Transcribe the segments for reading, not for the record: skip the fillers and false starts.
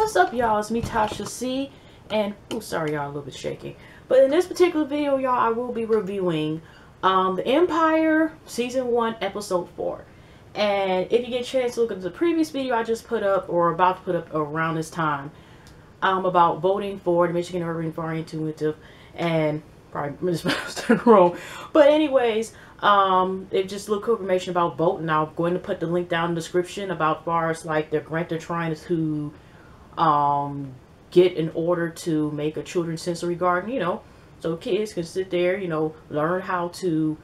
What's up, y'all? It's me, Tasha C. And, oh, sorry, y'all, a little bit shaky. But in this particular video, y'all, I will be reviewing The Empire Season 1, Episode 4. And if you get a chance to look at the previous video I just put up, or about to put up around this time, about voting for the Michigan Urban Fire Intuitive, and probably mispronounced it wrong. But anyways, it just look information about voting. I'm going to put the link down in the description about far as like the grant they're trying to get in order to make a children's sensory garden, you know, so kids can sit there, you know, learn how to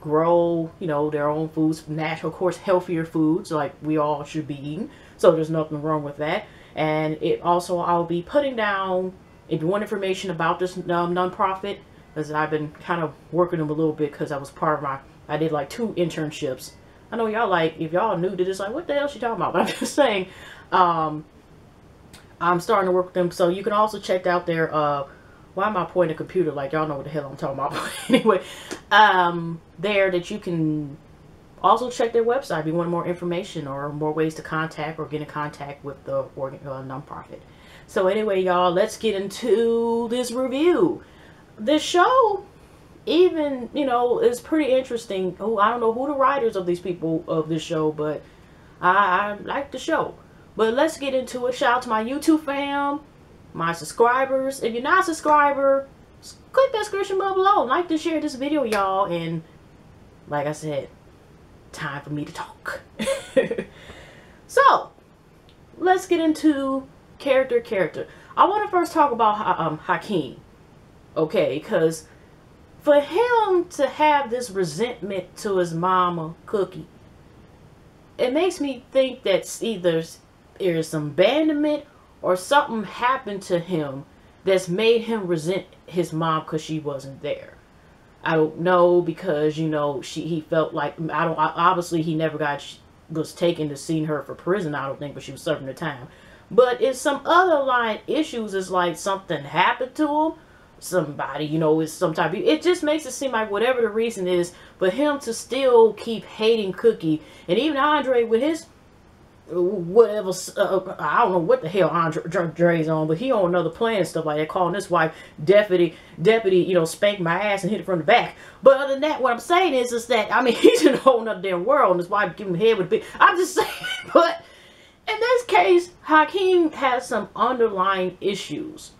grow, you know, their own foods, natural, of course, healthier foods like we all should be eating. So there's nothing wrong with that. And it also, I'll be putting down, if you want information about this nonprofit, because I've been kind of working them a little bit because I was part of I did like 2 internships. I know y'all like, if y'all new to this, like, what the hell is she talking about? But I'm just saying, I'm starting to work with them. So you can also check out their, why am I pointing a computer? Like, y'all know what the hell I'm talking about. Anyway, there that you can also check their website if you want more information or more ways to contact or get in contact with the nonprofit. So anyway, y'all, let's get into this review. This show, even, you know, is pretty interesting. Oh, I don't know who the writers of these people of this show, but I like the show. But let's get into it. Shout out to my YouTube fam, my subscribers. If you're not a subscriber, click that description below. Like to share this video, y'all. And like I said, time for me to talk. So, let's get into character. I want to first talk about Hakeem. Okay, because for him to have this resentment to his mama, Cookie, it makes me think that either there's some abandonment or something happened to him that's made him resent his mom because she wasn't there. I don't know, because, you know, he felt like, obviously he never was taken to see her for prison, I don't think, but she was serving the time. But it's some other line issues, is like something happened to him. Somebody, you know, is some type of, it just makes it seem like whatever the reason is for him to still keep hating Cookie. And even Andre with his whatever, I don't know what the hell Andre's on, but he on another plan and stuff like that, calling his wife deputy, you know, spank my ass and hit it from the back. But other than that, what I'm saying is that, I mean, he's in a whole nother damn world, and his wife giving him head with a big, I'm just saying. But in this case, Hakeem has some underlying issues.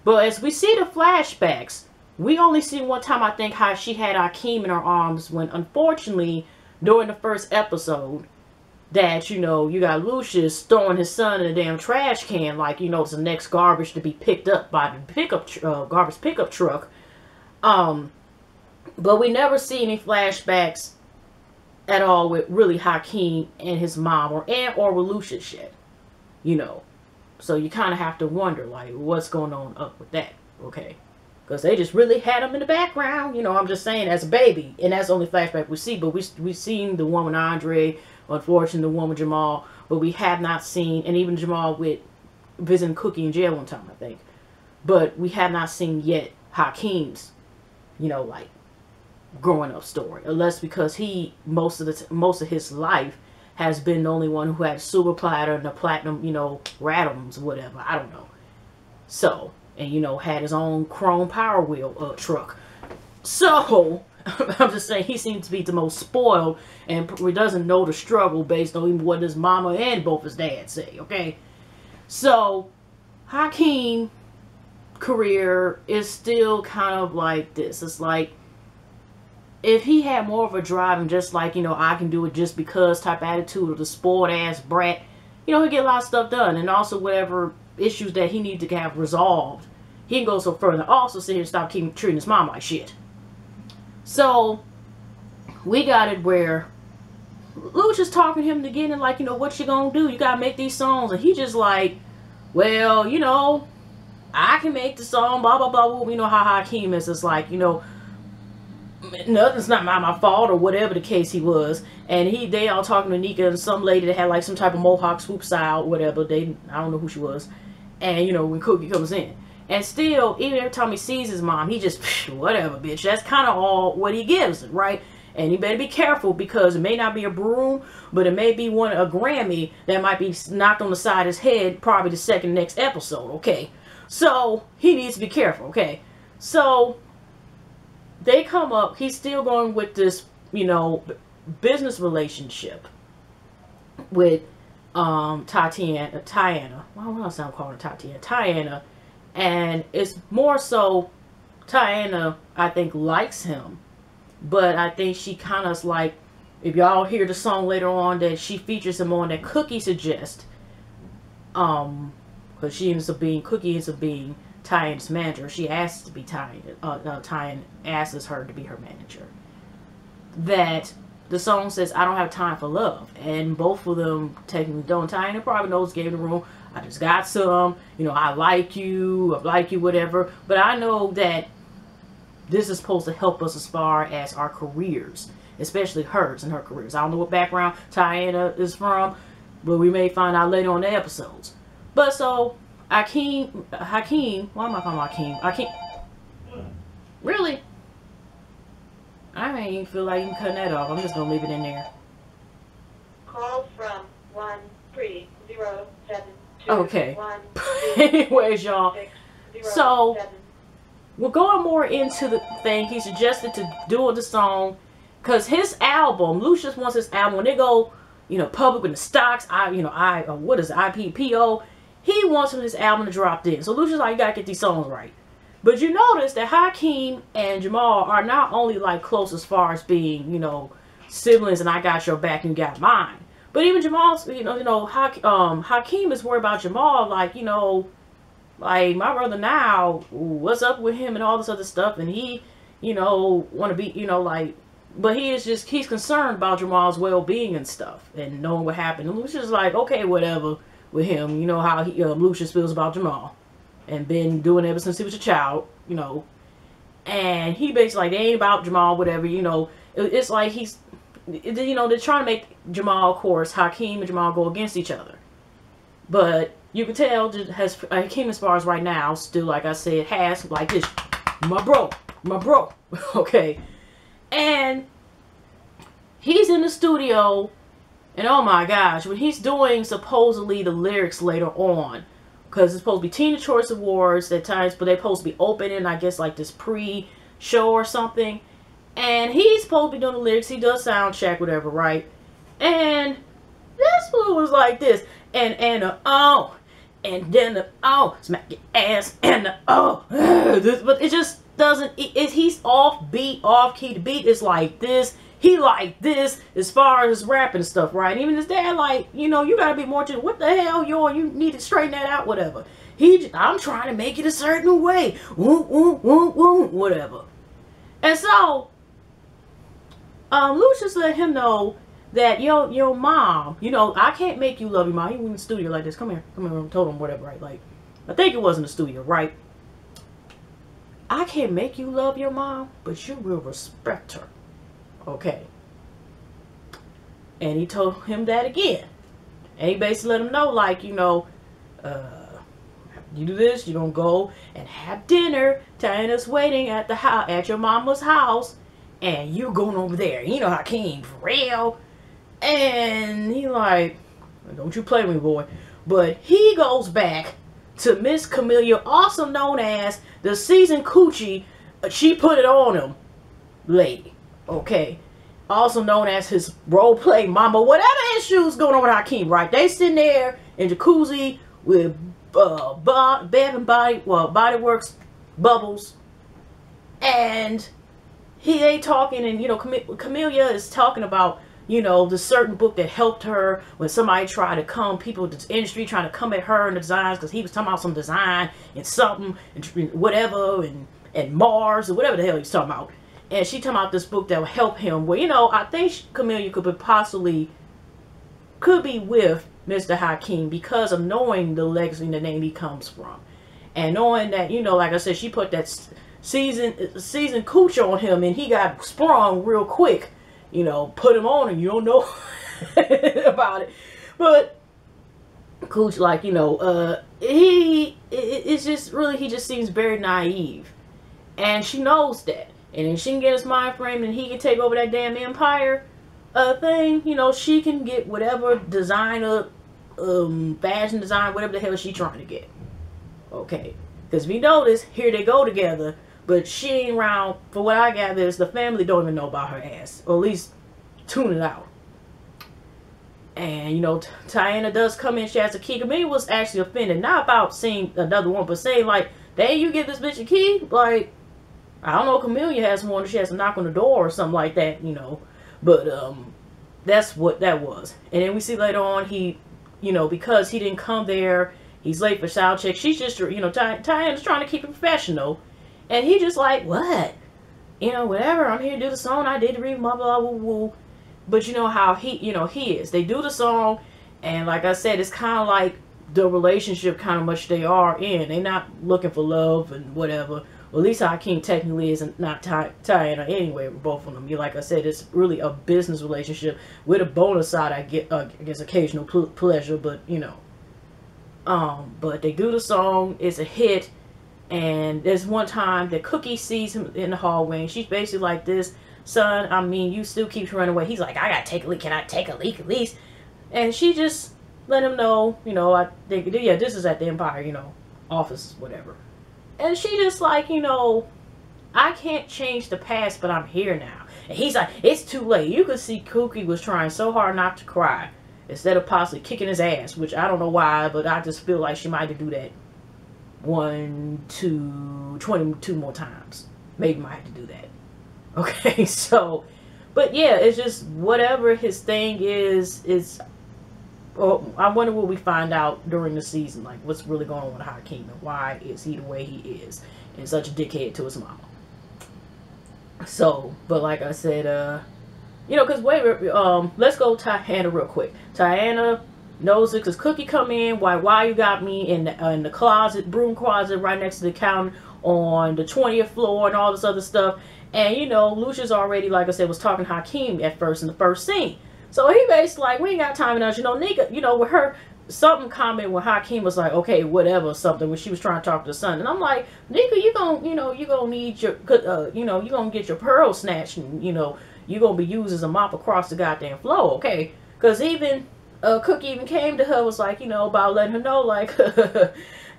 But as we see the flashbacks, we only see one time, I think, how she had Hakeem in her arms when, unfortunately, during the first episode, that, you know, you got Lucious throwing his son in a damn trash can like, you know, it's the next garbage to be picked up by the garbage pickup truck. But we never see any flashbacks at all with really Hakeem and his mom or with Lucious yet, you know. So you kind of have to wonder, like, what's going on up with that, okay? Because they just really had him in the background, you know, I'm just saying, as a baby. And that's the only flashback we see. But we've seen the one with Andre, unfortunately, the one with Jamal. But we have not seen, and even Jamal with visiting Cookie in jail one time, I think. But we have not seen yet Hakeem's, you know, like, growing up story. Unless because he, most of his life, has been the only one who had super platter and the platinum, you know, radums, whatever. I don't know. So, and, you know, had his own chrome Power Wheel truck. So, I'm just saying, he seems to be the most spoiled and doesn't know the struggle based on even what his mama and both his dads say, okay? So, Hakeem's career is still kind of like this. It's like, if he had more of a drive and just like, you know, I can do it just because type attitude of the spoiled ass brat, you know, he'll get a lot of stuff done. And also whatever issues that he needs to have resolved, he can go so further. Also sit here and stop treating his mom like shit. So, we got it where Lucious talking to him to get in, like, you know, what you gonna do? You gotta make these songs. And he just like, well, you know, I can make the song, blah, blah, blah. We know how Hakeem is. It's like, you know, nothing's not my fault or whatever the case he was. And they all talking to Nika and some lady that had like some type of mohawk swoop style, whatever. I don't know who she was. And, you know, when Cookie comes in. And still, even every time he sees his mom, he just, whatever, bitch. That's kind of all what he gives, right? And you better be careful, because it may not be a broom, but it may be a Grammy that might be knocked on the side of his head, probably the next episode, okay? So, he needs to be careful, okay? So, they come up, he's still going with this, you know, business relationship with Tiana. Why do I sound calling her Tiana? And it's more so Tiana, I think, likes him. But I think she kind of like, if y'all hear the song later on that she features him on, that Cookie suggests, because Cookie ends up being Tiana's manager. She asks to be Tiana asks her to be her manager. That the song says, I don't have time for love. And both of them technically don't. Tiana probably knows, gave the room, I just got some, you know, I like you, whatever. But I know that this is supposed to help us as far as our careers, especially hers and her careers. I don't know what background Tiana is from, but we may find out later on the episodes. But so, Hakeem, why am I calling Hakeem? Really? I don't even feel like even cutting that off. I'm just going to leave it in there. Call from 1307. Okay. Anyways, y'all. So, we're going more into the thing. He suggested to do the song, because his album, Lucious wants his album, when they go, you know, public with the stocks, what is it, IPPO, he wants his album to drop in. So Lucious like, you gotta get these songs right. But you notice that Hakeem and Jamal are not only like close as far as being, you know, siblings and I got your back and you got mine. But even Jamal's, Hakeem is worried about Jamal, like, you know, like, my brother now, what's up with him and all this other stuff, and he, you know, want to be, you know, like, but he's concerned about Jamal's well-being and stuff, and knowing what happened. And Lucious is like, okay, whatever with him, you know how Lucious feels about Jamal, and been doing it ever since he was a child, you know, and he basically like, they ain't about Jamal, whatever, you know, it's like he's, you know, they're trying to make Jamal, of course, Hakeem and Jamal go against each other. But you can tell Hakeem, as far as right now, still, like I said, has like this, my bro, okay. And he's in the studio, and oh my gosh, when he's doing supposedly the lyrics later on, because it's supposed to be Teen Choice Awards at times, but they're supposed to be opening, I guess, like this pre-show or something. And he's supposed to be doing the lyrics. He does sound check, whatever, right? And this one was like this. And then the smack your ass, and the but it just doesn't, he's off beat, off key. The beat is like this. He like this as far as rapping stuff, right? And even his dad, like, you know, you gotta be more to, what the hell, you need to straighten that out, whatever. I'm trying to make it a certain way. Whatever. And so, Lucious let him know that your mom, you know, I can't make you love your mom. He went in the studio like this. Come here, told him whatever, right? Like, I think it was in the studio, right? I can't make you love your mom, but you will respect her, okay? And he told him that again, and he basically let him know, like, you know, you do this, you're gonna go and have dinner. Tiana's waiting at the house, at your mama's house, and you going over there. You know, Hakeem, for real. And he like, don't you play with me, boy. But he goes back to Miss Camila, also known as the seasoned coochie, she put it on him lady, okay? Also known as his role play mama, whatever issues going on with Hakeem, right? They sitting there in jacuzzi with Bath and Body Works Bubbles, and they talking, and you know, Camila is talking about, you know, the certain book that helped her when somebody tried to come, people in the industry trying to come at her in the designs, because he was talking about some design and something and whatever and Mars or whatever the hell he's talking about. And she talking about this book that will help him. Well, you know, I think Camila could be with Mr. Hakeem because of knowing the legacy and the name he comes from, and knowing that, you know, like I said, she put that season cooch on him, and he got sprung real quick. You know, put him on, and you don't know about it. But Cooch, like, you know, it's just really, he just seems very naive, and she knows that. and then she can get his mind frame, and he can take over that damn empire thing. You know, she can get whatever designer, fashion design, whatever the hell she's trying to get. Okay, because we notice here they go together, but she ain't around. For what I gather, is the family don't even know about her ass, or at least tune it out. And, you know, Tiana does come in. She has a key. Camila was actually offended. Not about seeing another one, but saying, like, dang, you give this bitch a key? Like, I don't know, Camila has one. She has to knock on the door or something like that, you know. But, that's what that was. And then we see later on, he, you know, because he didn't come there, he's late for sound check. She's just, you know, Tiana's trying to keep it professional. And he just like, what? You know, whatever. I'm here to do the song. I did the read, blah, blah, blah, woo, woo. But you know how he, you know, he is. They do the song, and like I said, it's kind of like the relationship kind of much they are in. They're not looking for love and whatever. Well, at least Hakeem technically isn't not Tiana anyway with both of them. Like I said, it's really a business relationship with a bonus side. I guess occasional pleasure, but you know. But they do the song. It's a hit, and there's one time that Cookie sees him in the hallway, and she's basically like this. Son, I mean, you still keep running away. He's like, I gotta take a leak. Can I take a leak at least? And she just let him know, you know, I think, yeah, this is at the Empire, you know, office, whatever. And she just like, you know, I can't change the past, but I'm here now. And he's like, it's too late. You could see Cookie was trying so hard not to cry instead of possibly kicking his ass, which I don't know why, but I just feel like she might have to do that 22 more times. Maybe might have to do that. Okay, so, but yeah, it's just whatever his thing is, well, I wonder what we find out during the season, like what's really going on with Hakeem and why is he the way he is and such a dickhead to his mama. So, but like I said, you know, because let's go Tiana real quick. Tiana knows it because Cookie come in, why you got me in the closet, broom closet right next to the counter on the 20th floor and all this other stuff. And, you know, Lucious already, like I said, was talking to Hakeem at first in the first scene. So he basically like, we ain't got time enough. You know, nigga, you know, with her, something comment when Hakeem was like, okay, whatever, something, when she was trying to talk to the son. And I'm like, nigga, you gonna need your, you know, you gonna get your pearl snatched and, you know, you gonna be used as a mop across the goddamn floor, okay? Because even, Cookie even came to her, was like, you know, about letting her know, like,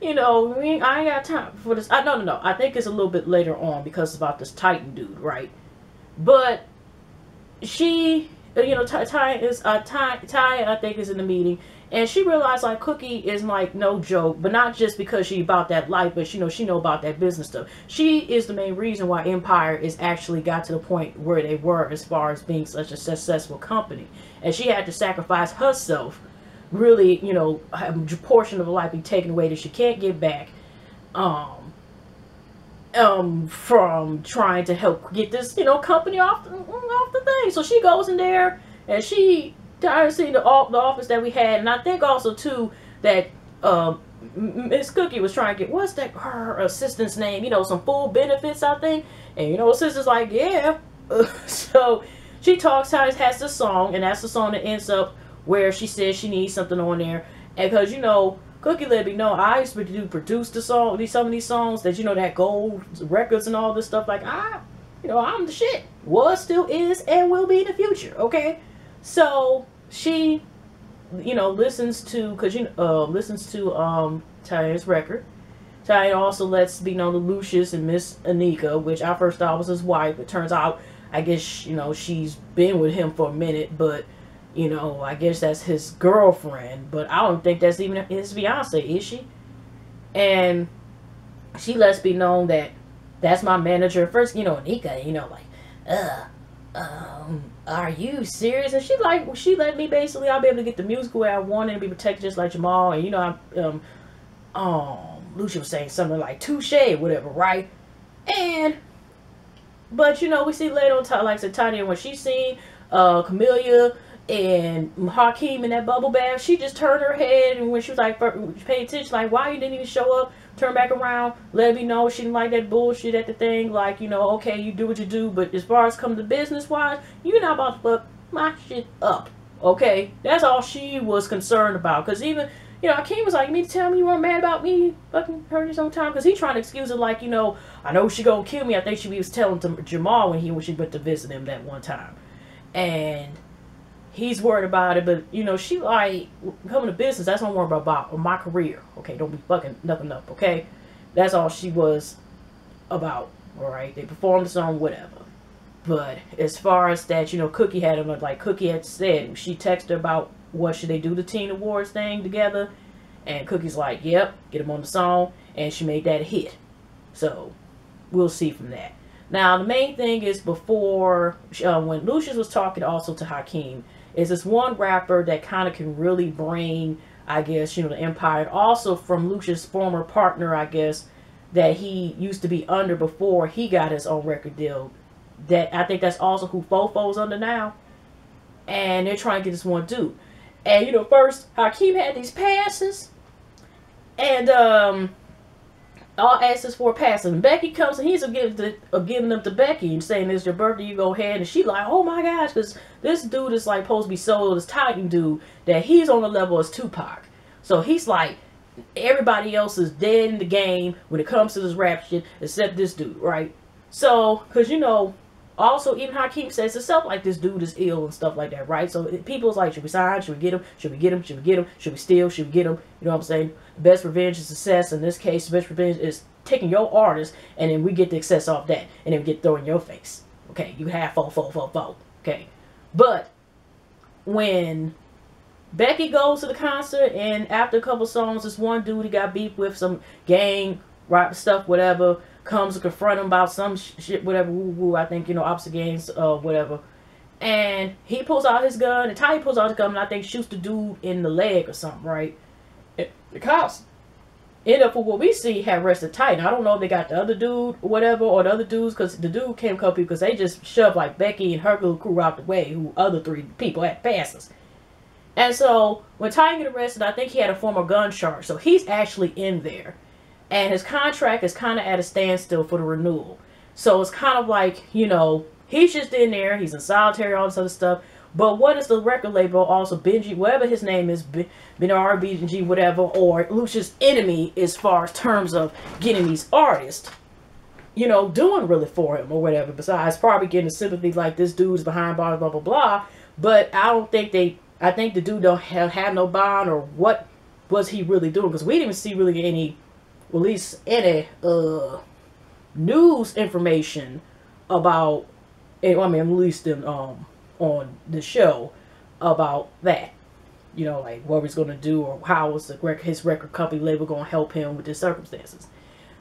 you know, I ain't got time for this. No. I think it's a little bit later on because it's about this Titan dude, right? But she, you know, Ty, I think, is in the meeting, and she realized like Cookie is like no joke, but not just because she about that life, but she know about that business stuff. She is the main reason why Empire is actually got to the point where they were as far as being such a successful company, and she had to sacrifice herself. Really, you know, a portion of her life be taken away that she can't get back, from trying to help get this, you know, company off the thing. So she goes in there and she tired of seeing the office that we had, and I think also too that Miss Cookie was trying to get, what's that her assistant's name? You know, some full benefits, I think. And you know, sister's like, yeah. So she talks, has this song, and that's the song that ends up where she says she needs something on there. And because, you know, Cookie let me know, I used to produce the song, some of these songs that, you know, that gold records and all this stuff. Like, you know, I'm the shit. Was, still is, and will be in the future, okay? So she, you know, listens to Tiana's record. Tiana also lets be known to Lucious and Miss Anika, which I first thought was his wife. It turns out, I guess, you know, she's been with him for a minute, but you know, I guess that's his girlfriend, but I don't think that's even his fiance, is she? And she lets be known that that's my manager. First, you know, Anika, you know, like, are you serious? And she let me basically, I'll be able to get the music where I want it and be protected just like Jamal. And you know, Lucious was saying something like touche, whatever, right? But you know, we see later on, like I said, Tiana, when she seen Camila and Hakeem in that bubble bath, she just turned her head, and when she was like paying attention, like, why you didn't even show up, turn back around, let me know she didn't like that bullshit at the thing, like, you know, okay, you do what you do, but as far as come to business wise, you're not about to fuck my shit up, okay? That's all she was concerned about, because even, you know, Hakeem was like, you mean to tell me you weren't mad about me fucking hurting you sometime? Because he trying to excuse it like, you know, I know she gonna kill me. I think she was telling to Jamal when she went to visit him that one time. And he's worried about it, but, you know, she like, coming to business, that's what I'm worried about my career. Okay, don't be fucking nothing up, okay? That's all she was about, alright? They performed the song, whatever. But as far as that, you know, Cookie had him, like Cookie had said, she texted her about what should they do the Teen Awards thing together. And Cookie's like, yep, get him on the song. And she made that a hit. So, we'll see from that. Now, the main thing is before, when Lucious was talking also to Hakeem, is this one rapper that kind of can really bring, I guess, you know, the empire. And also from Lucious' former partner, I guess, that he used to be under before he got his own record deal. That I think that's also who Fofo's under now. And they're trying to get this one dude. And, you know, first, Hakeem had these passes. And, all asses for passes. And Becky comes and he's giving them to Becky and saying, it's your birthday, you go ahead. And she like, oh my gosh, because this dude is like supposed to be sold, this Titan dude, that he's on the level as Tupac. So he's like, everybody else is dead in the game when it comes to this rap shit, except this dude, right? So, because, you know, also, even Hakeem says himself, like, this dude is ill and stuff like that, right? So, people's like, should we sign? Should we get him? Should we get him? Should we get him? Should we steal? Should we get him? You know what I'm saying? The best revenge is success. In this case, the best revenge is taking your artist, and then we get the success off that, and then we get thrown in your face. Okay, you have four. Okay. But, when Becky goes to the concert, and after a couple songs, this one dude he got beef with, some gang, rap stuff, whatever, comes to confront him about some shit, whatever, woo, I think, you know, opposite gangs, whatever. And he pulls out his gun, and Ty pulls out his gun, and I think shoots the dude in the leg or something, right? And the cops end up, for what we see, have arrested Titan. I don't know if they got the other dude or whatever, or the other dudes, because the dude came a couple people, because they just shoved, like, Becky and her little crew out the way, who other three people had passes. And so, when Titan get arrested, I think he had a former gun charge, so he's actually in there. And his contract is kind of at a standstill for the renewal. So it's kind of like, you know, he's just in there. He's in solitary, all this other stuff. But what is the record label also, Benji, whatever his name is, Bernard, BG, whatever, or Lucious' enemy as far as terms of getting these artists, you know, doing really for him or whatever. Besides probably getting the sympathy like this dude's behind bars, blah, blah, blah. But I don't think I think the dude don't have no bond, or what was he really doing? Because we didn't even see really any, at least any news information about, I mean, at least in, on the show about that. You know, like what he's going to do, or how was his record company label going to help him with his circumstances.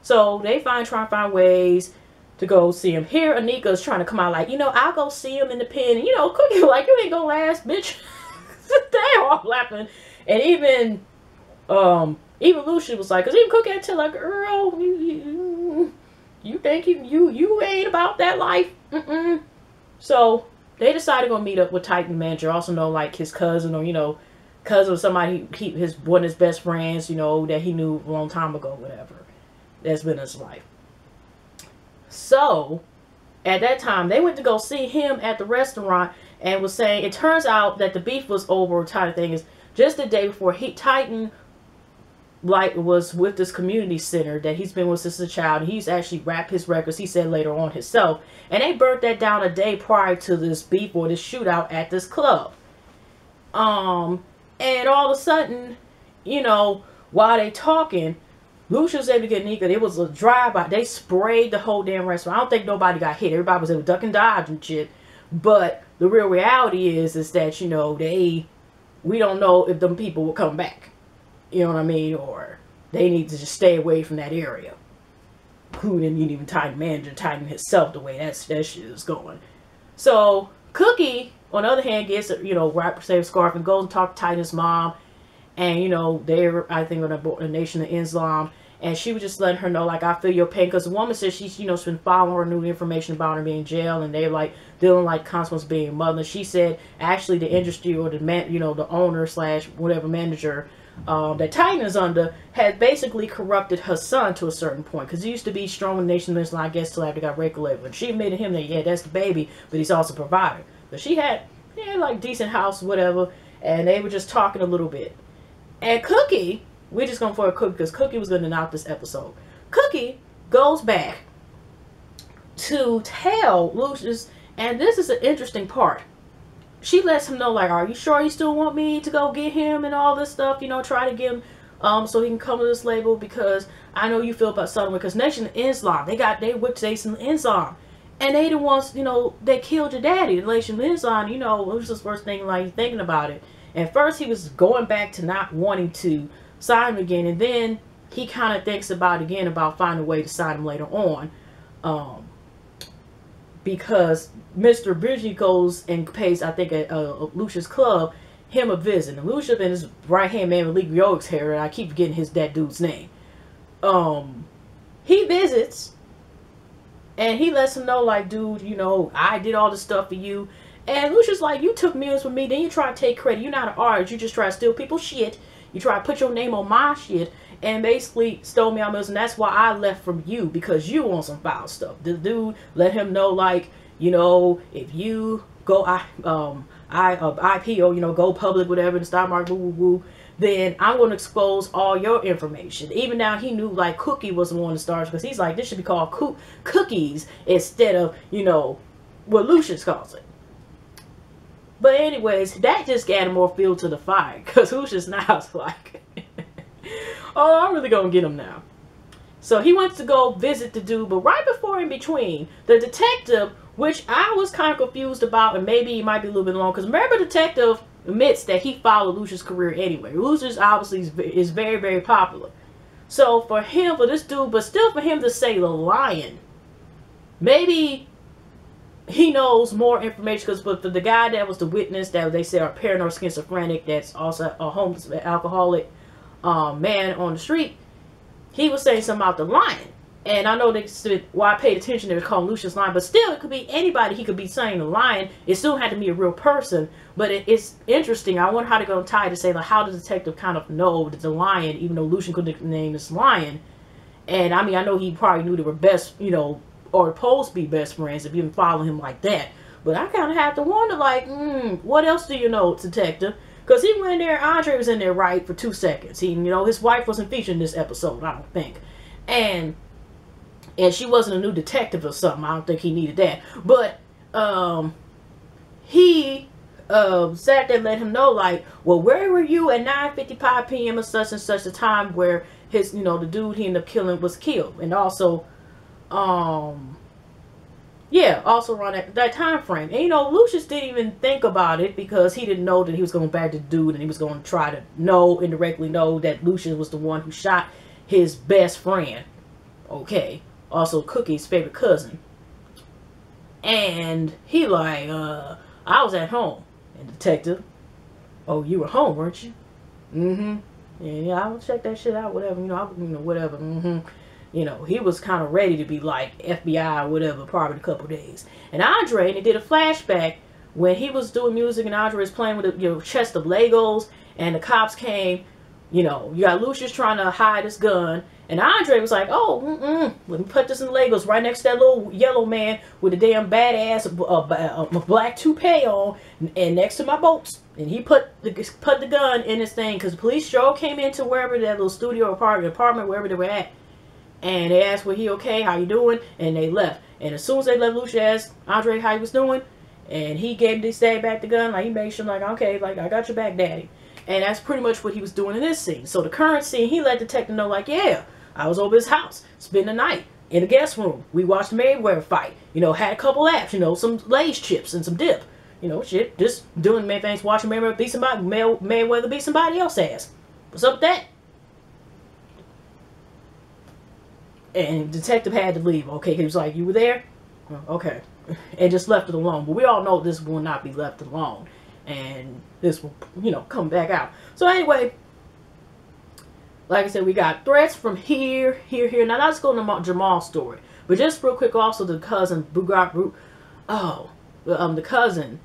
So they try to find ways to go see him. Here, Anika is trying to come out like, you know, I'll go see him in the pen. And, you know, Cookie like, you ain't gonna last, bitch. They all laughing. And even Lucious was like, because even Cookie had to tell like, girl, you think you ain't about that life? So they decided to go meet up with Titan manager, also know like his cousin, or, you know, cousin of somebody, one of his best friends, you know, that he knew a long time ago, whatever. That's been his life. So at that time, they went to go see him at the restaurant, and was saying, it turns out that the beef was over. Titan thing is just the day before Titan like was with this community center that he's been with since a child. He's actually rapped his records, he said later on himself, and they burnt that down a day prior to this beef or this shootout at this club. And all of a sudden, you know, while they talking, Lucious was able to get Nika. It was a drive-by. They sprayed the whole damn restaurant. I don't think nobody got hit. Everybody was able to duck and dodge and shit. But the real reality is that, you know, we don't know if them people will come back. You know what I mean? Or they need to just stay away from that area. Who didn't even Titan manager, Titan himself, the way that shit is going. So Cookie, on the other hand, gets, you know, wrap save scarf and goes and talk to Titan's mom. And, you know, they're, I think, on the Nation of Islam. And she was just letting her know, like, I feel your pain. Because the woman says she's, you know, been following her new information about her being in jail. And they're, like, dealing, like, consequences being a mother. She said, actually, the industry or the man, you know, the owner / whatever manager that Titan is under had basically corrupted her son to a certain point. Because he used to be strong in the Nation of Islam, I guess, till after he got record label. And she admitted him that, yeah, that's the baby, but he's also a provider. But she had, yeah, like, decent house, whatever. And they were just talking a little bit. And Cookie, we're just going for a Cookie because Cookie was going to knock this episode. Cookie goes back to tell Lucious, and this is an interesting part. She lets him know, like, are you sure you still want me to go get him and all this stuff? You know, try to get him so he can come to this label, because I know you feel about something. Because Nation Islam, they whipped Nation Islam. And they the ones, you know, they killed your daddy. The Nation Islam, you know, it was his first thing, like, thinking about it. And first he was going back to not wanting to sign him again. And then he kind of thinks about it again, about finding a way to sign him later on. Because Mr. Bridgie goes and pays, I think, at Lucious club, him a visit. And Lucious and his right hand man with Lee Yoik's hair, and I keep forgetting that dude's name. He visits, and he lets him know, like, dude, you know, I did all this stuff for you. And Lucious like, you took meals with me, then you try to take credit. You're not an artist. You just try to steal people's shit. You try to put your name on my shit, and basically stole me out meals, and that's why I left from you, because you want some foul stuff. The dude let him know, like, you know, if you go IPO, you know, go public, whatever, the stock market, woo woo woo, then I'm going to expose all your information. Even now, he knew, like, Cookie was the one to start, because he's like, this should be called Cookies instead of, you know, what Lucious calls it. But anyways, that just added more fuel to the fire, because Lucious now is like, oh, I'm really going to get him now. So he wants to go visit the dude, but right before in between, the detective, which I was kind of confused about, and maybe it might be a little bit long, because remember, the detective admits that he followed Lucious' career anyway. Lucious obviously is very, very popular. So for him, for this dude, but still for him to say the lion, maybe he knows more information, because but the guy that was the witness that they say are paranoid schizophrenic, that's also a homeless alcoholic man on the street, he was saying something about the lion. And I know they said, well, I paid attention, they were calling Lucious lion, but still it could be anybody. He could be saying the lion. It still had to be a real person. But it's interesting. I wonder how they're going to tie to say, like, how the detective kind of know that the lion, even though Lucian couldn't name this lion. And I mean, I know he probably knew they were best, you know, or supposed to be best friends if you didn't follow him like that. But I kind of have to wonder, like, what else do you know, detective? Because he went in there, Andre was in there, right, for 2 seconds. He, you know, his wife wasn't featured in this episode, I don't think. And she wasn't a new detective or something. I don't think he needed that. But he sat there and let him know, like, well, where were you at 9:55 p.m. or such and such a time where his, you know, the dude he ended up killing was killed. And also, yeah, also around that time frame. And, you know, Lucious didn't even think about it, because he didn't know that he was going back to the dude, and he was going to try to indirectly know that Lucious was the one who shot his best friend. Okay. Also Cookie's favorite cousin. And he like, I was at home. And detective, oh, you were home, weren't you? Yeah, I'll check that shit out, whatever, you know, whatever, You know, he was kind of ready to be like FBI or whatever, probably a couple days. And Andre, they did a flashback when he was doing music, and Andre was playing with a, you know, chest of Legos, and the cops came. You know, you got Lucious trying to hide his gun, and Andre was like, oh, let me put this in the Legos right next to that little yellow man with a damn badass black toupee on, and next to my boats. And he put the gun in his thing, because the police sure came into wherever that little studio apartment, wherever they were at, and they asked, well, he okay, how you doing? And they left. And as soon as they left, Lucious asked Andre how he was doing, and he gave this dad back the gun, like, he made sure, like, okay, like, I got your back, daddy. And that's pretty much what he was doing in this scene. So the current scene, he let the detective know, like, yeah, I was over his house, spent the night in the guest room. We watched the Mayweather fight. You know, had a couple laughs, you know, some Lay's chips and some dip. You know, shit, just doing main things, watching Mayweather beat somebody else's ass. What's up with that? And the detective had to leave. Okay, he was like, you were there? Okay. And just left it alone. But we all know this will not be left alone. And this will, you know, come back out. So anyway, like I said, we got threats from here. Now let's go to Jamal's story. But just real quick, also the cousin, the cousin,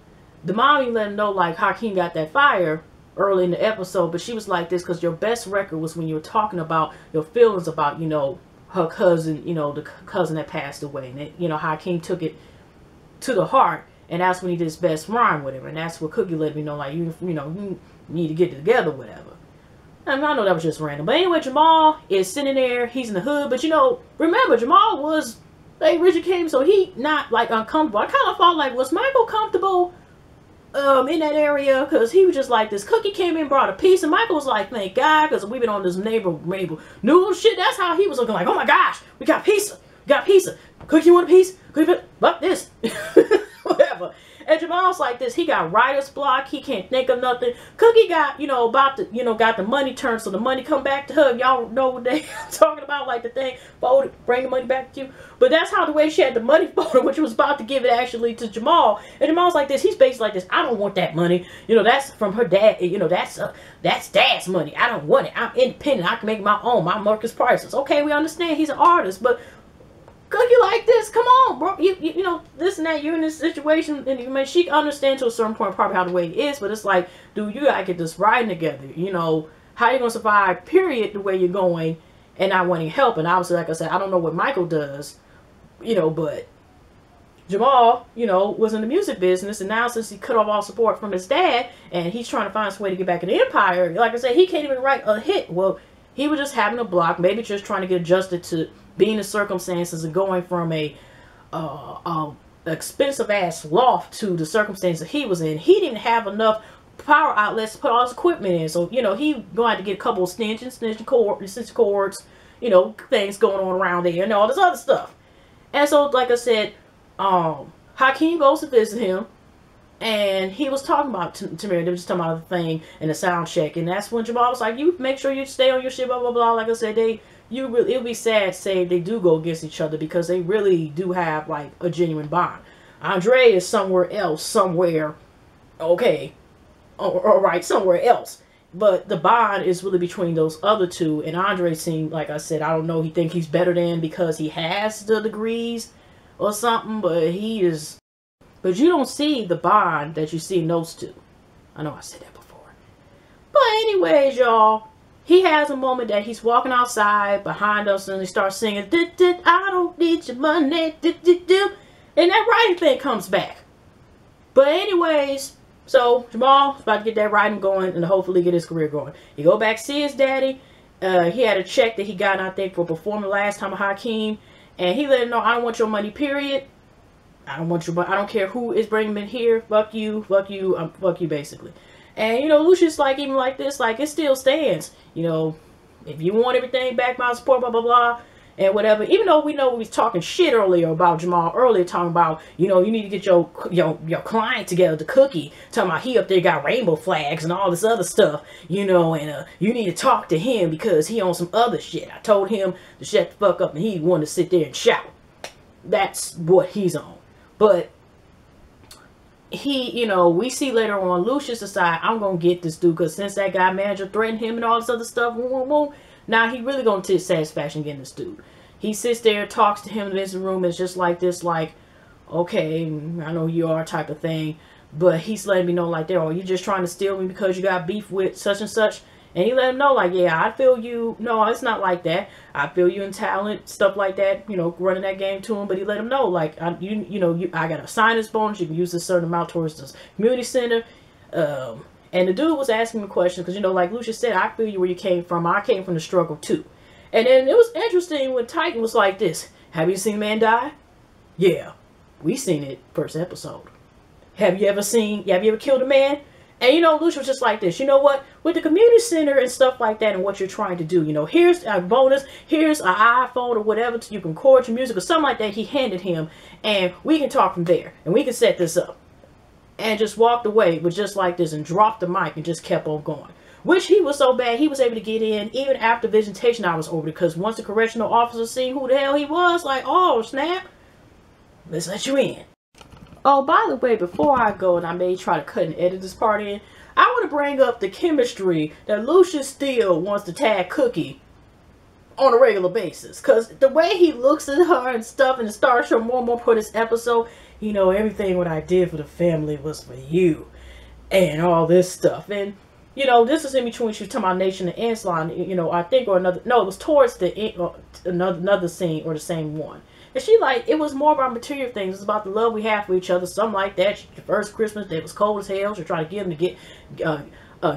the mommy let him know, like, Hakeem got that fire early in the episode, but she was like this because your best record was when you were talking about your feelings about, you know, her cousin, you know, the cousin that passed away. And, it, you know, Hakeem took it to the heart. And that's when he did his best rhyme with him. And that's what Cookie let me know, like, you know, you need to get it together, whatever. I know that was just random. But anyway, Jamal is sitting there. He's in the hood. But, you know, remember, Jamal was, like, Richard came, so he not, like, uncomfortable. I kind of thought, like, was Michael comfortable in that area? Because he was just like, this Cookie came in, brought a piece. And Michael was like, thank God, because we've been on this neighbor news shit. That's how he was looking like, oh, my gosh, we got pizza. We got pizza. Cookie, you want a piece? Cookie, but this. Whatever. And Jamal's like this. He got writer's block. He can't think of nothing. Cookie got, you know, about the, you know, got the money turned, so the money come back to her. Y'all know what they talking about, like the thing folded, bring the money back to you. But that's how the way she had the money folded, which was about to give it actually to Jamal. And Jamal's like this. He's basically like this. I don't want that money. You know, that's from her dad. You know, that's dad's money. I don't want it. I'm independent. I can make my own. My market prices. Okay, we understand he's an artist, but Cookie like this, come on, bro. You know, this and that, you're in this situation, and I mean, she understands to a certain point probably how the way it is, but it's like, dude, you gotta get this riding together. You know, how you gonna survive, period, the way you're going, and not wanting help. And obviously, like I said, I don't know what Michael does, you know, but Jamal, you know, was in the music business, and now since he cut off all support from his dad, and he's trying to find his way to get back in the empire, like I said, he can't even write a hit. Well, he was just having a block, maybe just trying to get adjusted to being the circumstances and going from a expensive ass loft to the circumstances he was in. He didn't have enough power outlets to put all his equipment in, so you know he going to get a couple of extension cords, you know, things going on around there and all this other stuff. And so, like I said, Hakeem goes to visit him, and he was talking about Tamir. They were just talking about the thing and the sound check, and that's when Jamal was like, "You make sure you stay on your shit." Blah blah blah. Like I said, it'll be sad to say they do go against each other, because they really do have like a genuine bond. Andre is somewhere else, somewhere, okay, all right, somewhere else. But the bond is really between those other two. And Andre seemed, like I said, I don't know, he think he's better than because he has the degrees or something, but he is. But you don't see the bond that you see in those two. I know I said that before. But anyways, y'all. He has a moment that he's walking outside behind us, and he starts singing, I don't need your money, and that writing thing comes back. But anyways, so Jamal's about to get that writing going and hopefully get his career going. He go back, see his daddy. He had a check that he got, I think, for performing last time with Hakeem, and he let him know, I don't want your money, period. I don't want your money. I don't care who is bringing me here. Fuck you, fuck you, basically. And, you know, Lucious, like, even like this, like, it still stands. You know, if you want everything back, my support, blah, blah, blah, and whatever. Even though we know we was talking shit earlier about Jamal, talking about, you know, you need to get your client together, the Cookie. Talking about he up there got rainbow flags and all this other stuff, you know, and you need to talk to him because he on some other shit. I told him to shut the fuck up, and he wanted to sit there and shout. That's what he's on. But he, you know, we see later on Lucious decide, I'm gonna get this dude, because since that guy manager threatened him and all this other stuff, now he really gonna take satisfaction getting this dude. He sits there, talks to him in his room. It's just like this, like, okay, I know you are type of thing, but he's letting me know like, there, oh, you just trying to steal me because you got beef with such and such. And he let him know, like, yeah, I feel you. No, it's not like that. I feel you in talent, stuff like that, you know, running that game to him. But he let him know, like, I got a sinus bonus. You can use a certain amount towards the community center. And the dude was asking me questions because, you know, like Lucious said, I feel you where you came from. I came from the struggle, too. And then it was interesting when Titan was like this. Have you seen a man die? Yeah, we seen it first episode. Have you ever killed a man? And, you know, Lucious was just like this. You know what? With the community center and stuff like that and what you're trying to do, you know, here's a bonus. Here's an iPhone or whatever so you can record your music or something like that. He handed him. And we can talk from there. And we can set this up. And just walked away with just like this and dropped the mic and just kept on going. Which he was so bad, he was able to get in even after visitation hours over. Because once the correctional officer seen who the hell he was, like, oh, snap, let's let you in. Oh, by the way, before I go, and I may try to cut and edit this part in, I want to bring up the chemistry that Lucious still wants to tag Cookie on a regular basis. Because the way he looks at her and stuff, and it starts her more and more for this episode, you know, everything what I did for the family was for you. And all this stuff. And, you know, this is in between she was talking about Nation and Anslon, you know, I think, or another, no, it was towards the end, another scene, or the same one. And she like, it was more about material things. It's about the love we have for each other. Something like that. Your first Christmas, it was cold as hell. She tried to get him to get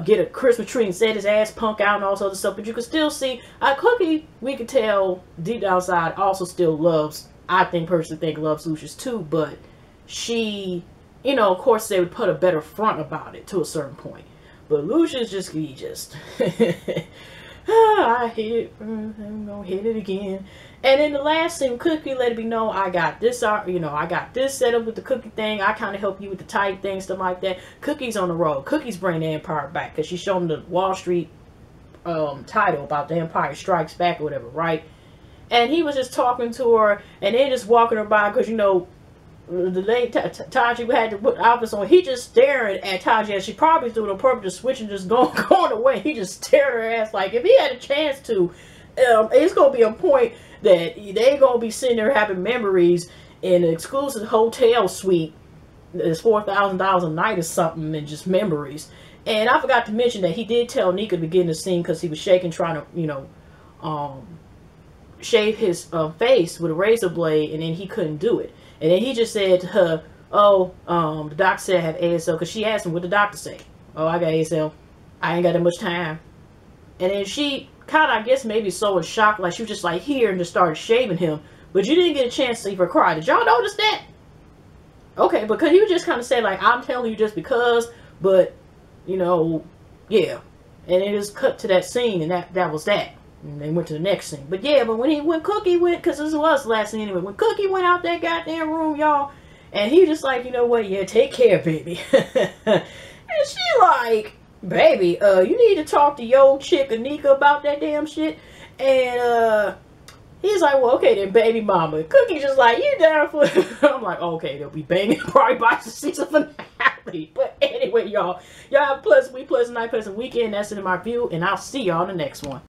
get a Christmas tree and set his ass punk out and all sorts of stuff. But you can still see Cookie, we could tell deep down inside, also still loves, I think, personally think loves Lucious too. But she, you know, of course they would put a better front about it to a certain point. But Lucious he just I hit it, I'm gonna hit it again. And in the last scene, Cookie let me know, I got this, you know, I got this set up with the Cookie thing. I kind of help you with the type thing, stuff like that. Cookie's on the road. Cookie's bringing the Empire back because she showed him the Wall Street title about the Empire Strikes Back or whatever, right? And he was just talking to her, and then just walking her by because, you know, the late Taji had to put outfits on. He just staring at Taji, and she probably doing on purpose, just switching, just going away. He just stared her ass like if he had a chance to. It's gonna be a point that they gonna be sitting there having memories in an exclusive hotel suite. It's $4,000 a night or something, and just memories. And I forgot to mention that he did tell Nika to begin the scene because he was shaking, trying to, you know, shave his face with a razor blade, and then he couldn't do it. And then he just said to her, oh, the doctor said I have ASL, because she asked him, what the doctor say? Oh, I got ASL. I ain't got that much time. And then she kind of, I guess, maybe so in shock, like she was just like here and just started shaving him. But you didn't get a chance to see her cry. Did y'all notice that? Okay, because he was just kind of saying, like, I'm telling you just because, but, you know, yeah. And it just cut to that scene, and that was that. And they went to the next scene. But yeah, but when Cookie went, because this was the last scene anyway, when Cookie went out that goddamn room, y'all, and he just like, you know what, yeah, take care, baby. And she like, baby, you need to talk to your chick, Anika, about that damn shit. And, he's like, well, okay then, baby mama. Cookie just like, you down for it? I'm like, okay, they'll be banging probably by the season finale. But anyway, y'all have a pleasant week, pleasant night, pleasant weekend. That's it in my view, and I'll see y'all in the next one.